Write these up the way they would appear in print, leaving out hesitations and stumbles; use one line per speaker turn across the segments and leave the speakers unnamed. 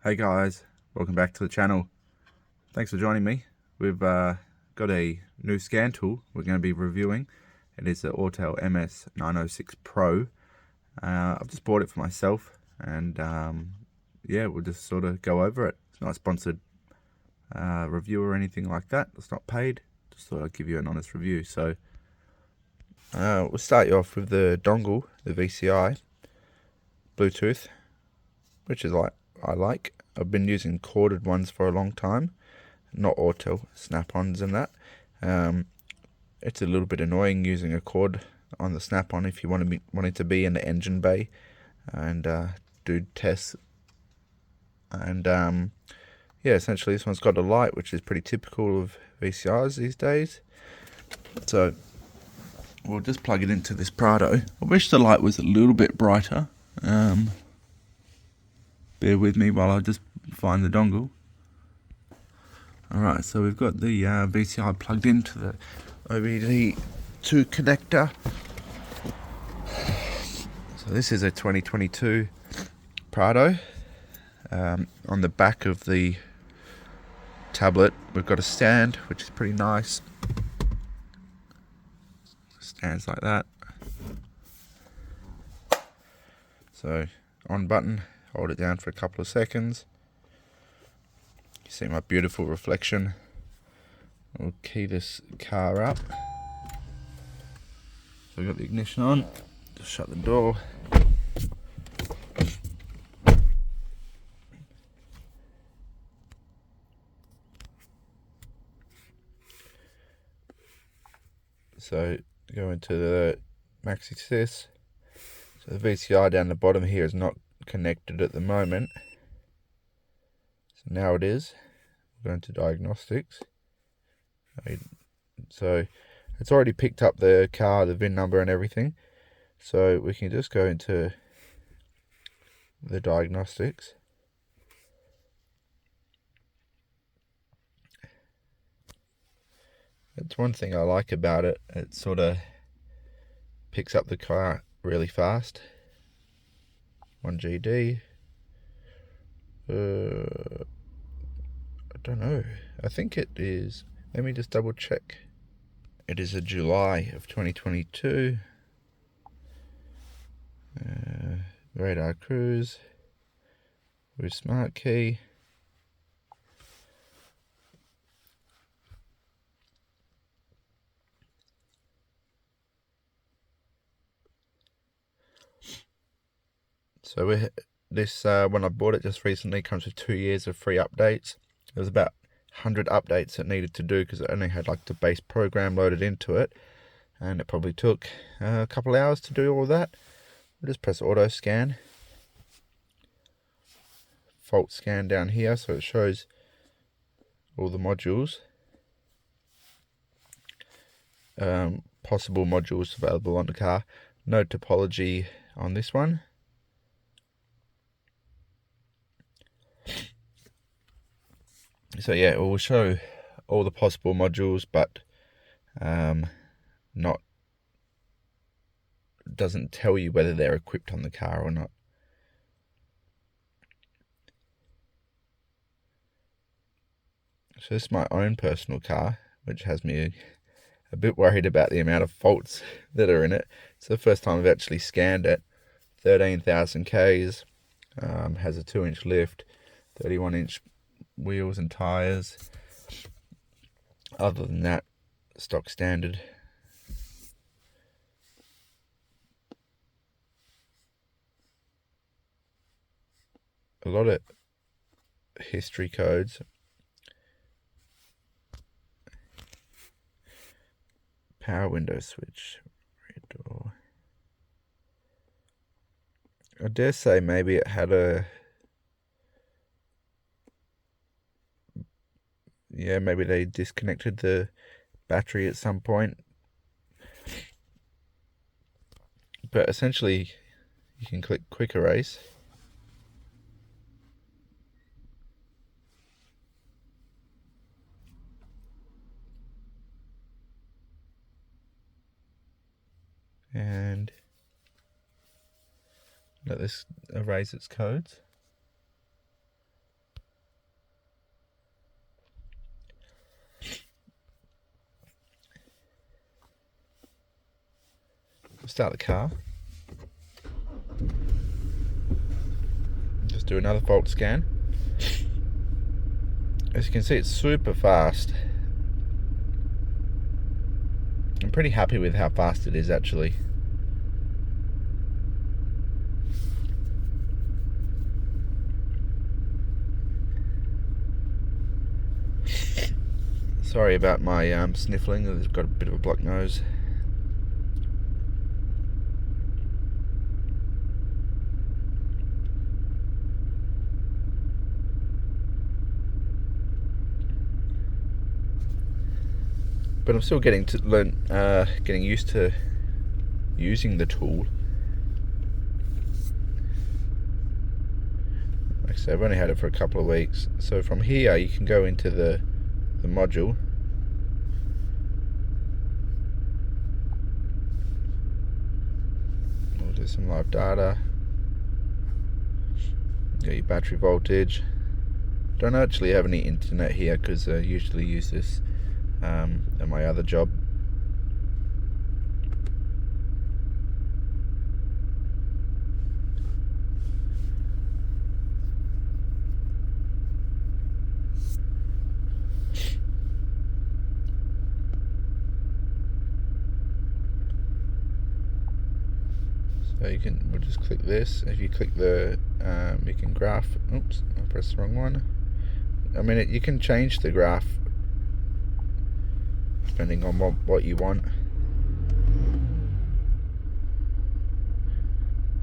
Hey guys, welcome back to the channel. Thanks for joining me. We've got a new scan tool we're going to be reviewing. It is the Autel MS906PRO. I've just bought it for myself, and yeah, we'll just sort of go over it. It's not a sponsored review or anything like that. It's not paid. Just thought I'd give you an honest review. So we'll start you off with the dongle, the VCI, Bluetooth, which is like I like. I've been using corded ones for a long time, not Autel snap-ons and that. It's a little bit annoying using a cord on the snap-on if you want it to be in the engine bay and do tests. And yeah, essentially this one's got a light, which is pretty typical of VCRs these days. So we'll just plug it into this Prado. I wish the light was a little bit brighter. Bear with me while I just find the dongle. Alright, so we've got the VCI plugged into the OBD2 connector. So this is a 2022 Prado. On the back of the tablet we've got a stand, which is pretty nice. Stands like that. So on button, hold it down for a couple of seconds. You see my beautiful reflection. We'll key this car up. So we've got the ignition on. Just shut the door. So go into the maxi sys. So the VCI down the bottom here is not connected at the moment. So now it is. We're going to diagnostics. So it's already picked up the car, the VIN number and everything. So we can just go into the diagnostics. That's one thing I like about it. It sort of picks up the car really fast. 1GD. I don't know. I think it is. Let me just double check. It is a July of 2022. Radar cruise with smart key. So when I bought it just recently, comes with 2 years of free updates. There was about 100 updates it needed to do because it only had like the base program loaded into it, and it probably took a couple of hours to do all that. We'll just press auto scan, fault scan down here, so it shows all the modules, possible modules available on the car. No topology on this one. So yeah, it will show all the possible modules, but doesn't tell you whether they're equipped on the car or not. So this is my own personal car, which has me a bit worried about the amount of faults that are in it. It's the first time I've actually scanned it. 13,000 Ks, has a 2-inch lift, 31-inch wheels and tires. Other than that, stock standard. A lot of history codes. Power window switch, rear door. I dare say maybe it had maybe they disconnected the battery at some point. But essentially, you can click quick erase. And let this erase its codes. start the car. Just do another fault scan. As you can see, it's super fast. I'm pretty happy with how fast it is actually. Sorry about my sniffling, I've got a bit of a blocked nose. But I'm still getting used to using the tool. Like I said, I've only had it for a couple of weeks. So from here you can go into the module. We'll do some live data. Got your battery voltage. Don't actually have any internet here because I usually use this at my other job. So we'll just click this. If you click the, you can graph. Oops, I pressed the wrong one. I mean, you can change the graph depending on what you want.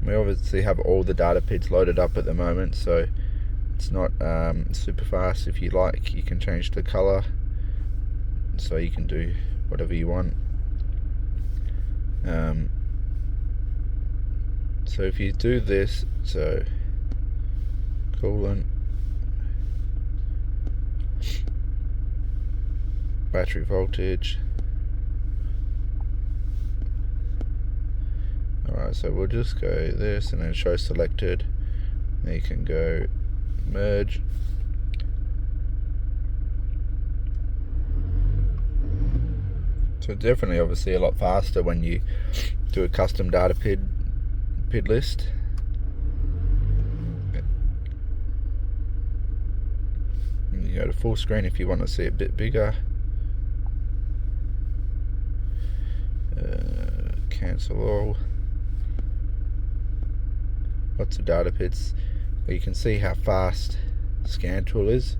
We obviously have all the data PIDs loaded up at the moment, so it's not super fast. If you like, you can change the color, so you can do whatever you want. So if you do this, so coolant, battery voltage. Alright, so we'll just go this and then show selected. Then you can go merge. So definitely obviously a lot faster when you do a custom data PID list. And you go to full screen if you want to see it a bit bigger. Cancel all. Lots of data PIDs. You can see how fast the scan tool is.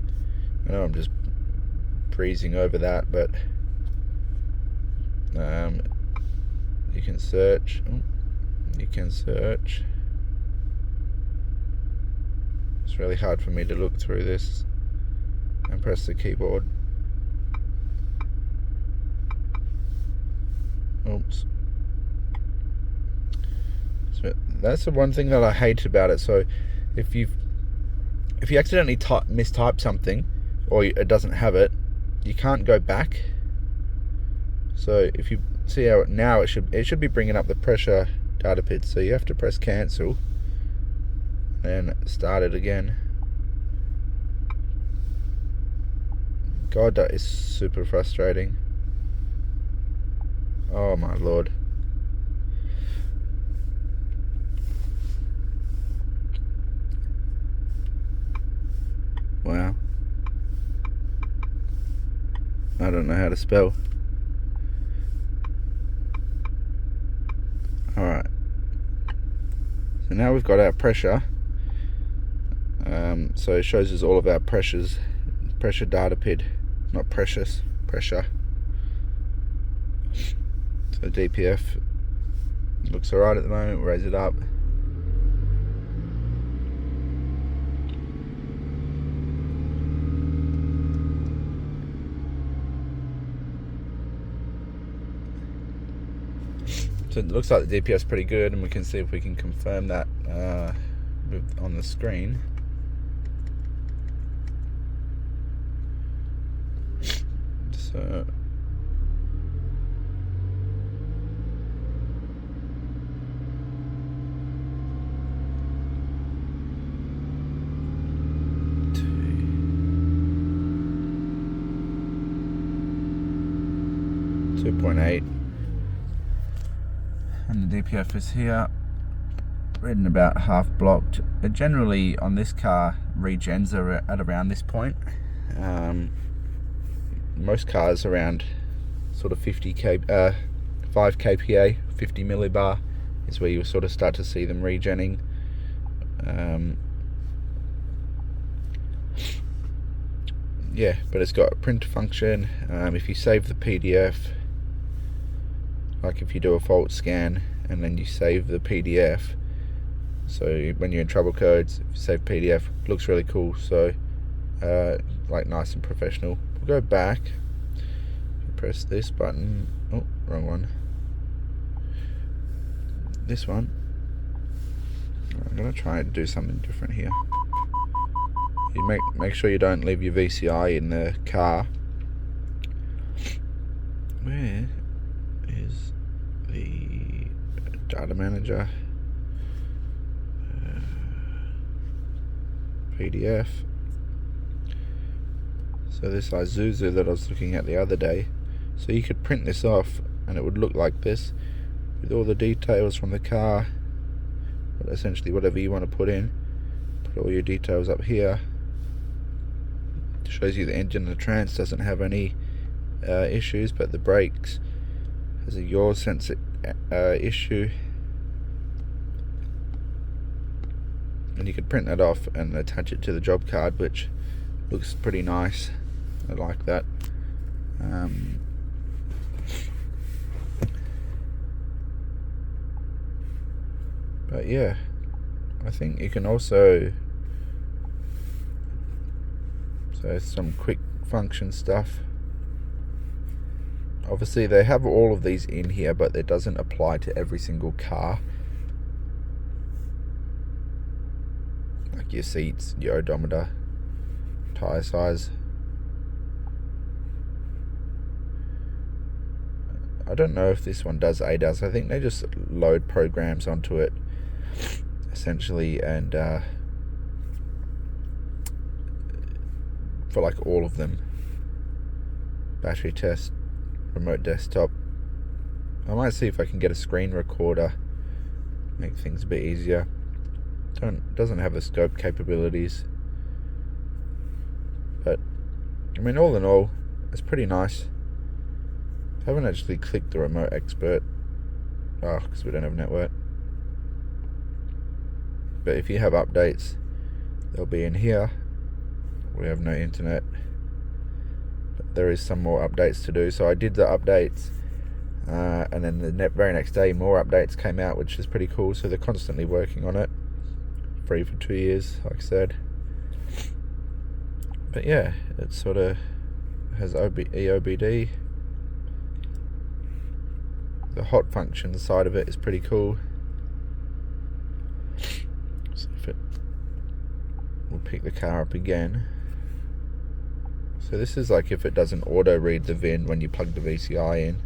I know I'm just breezing over that, but you can search. You can search. It's really hard for me to look through this and press the keyboard. Oops. So that's the one thing that I hate about it. So if you accidentally mistype something, or it doesn't have it, you can't go back. So if you see how now it should be bringing up the pressure data PID. So you have to press cancel and start it again. God, that is super frustrating. Oh my lord. Wow. I don't know how to spell. Alright. So now we've got our pressure. So it shows us all of our pressure data PID. Not precious, pressure. So DPF looks alright at the moment. We'll raise it up. So it looks like the DPF is pretty good, and we can see if we can confirm that on the screen. So the DPF is here, reading about half blocked. It generally on this car regens are at around this point. Most cars around sort of 5 kPa, 50 millibar is where you sort of start to see them regenning. Yeah, but it's got a print function. If you save the PDF, like if you do a fault scan and then you save the PDF, so when you're in trouble codes, if you save PDF, it looks really cool. So like nice and professional. We'll go back, press this button. Oh, wrong one. This one. I'm gonna try and do something different here. You make sure you don't leave your VCI in the car. Where is the data manager? PDF. So this Isuzu that I was looking at the other day, so you could print this off and it would look like this with all the details from the car, but essentially whatever you want to put in, put all your details up here. It shows you the engine. The trans doesn't have any issues, but the brakes has a yaw sensor issue, and you could print that off and attach it to the job card, which looks pretty nice. I like that. But yeah, I think you can also, so some quick function stuff. Obviously they have all of these in here, but it doesn't apply to every single car. Like your seats, your odometer, tire size. I don't know if this one does ADAS. I think they just load programs onto it essentially, and for like all of them. Battery test, remote desktop. I might see if I can get a screen recorder, make things a bit easier. Doesn't have the scope capabilities, but I mean, all in all, it's pretty nice. I haven't actually clicked the remote expert, because we don't have network. But if you have updates, they'll be in here. We have no internet, but there is some more updates to do. So I did the updates, and then the very next day more updates came out, which is pretty cool. So they're constantly working on it. Free for 2 years, like I said. But yeah, it sort of has EOBD. The hot function side of it is pretty cool. So if we'll pick the car up again. So this is like if it doesn't auto read the VIN when you plug the VCI in.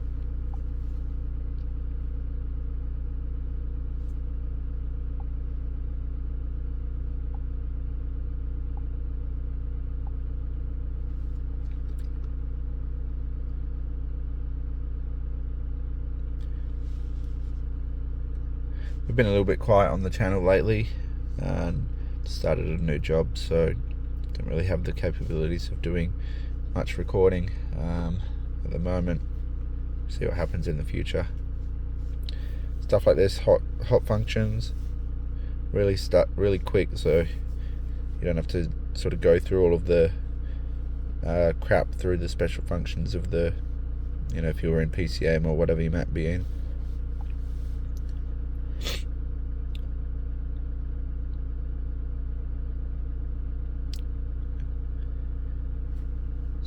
We've been a little bit quiet on the channel lately, and started a new job, so don't really have the capabilities of doing much recording at the moment. See what happens in the future. Stuff like this, hot functions, really quick, so you don't have to sort of go through all of the crap through the special functions of the, if you were in PCM or whatever you might be in.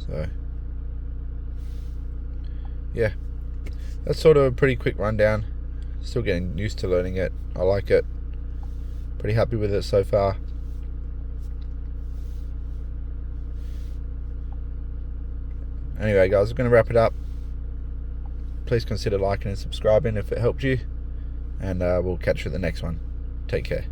So yeah, that's sort of a pretty quick rundown. Still getting used to learning it. I like it. Pretty happy with it so far. Anyway guys, I'm going to wrap it up. Please consider liking and subscribing if it helped you, and we'll catch you at the next one. Take care.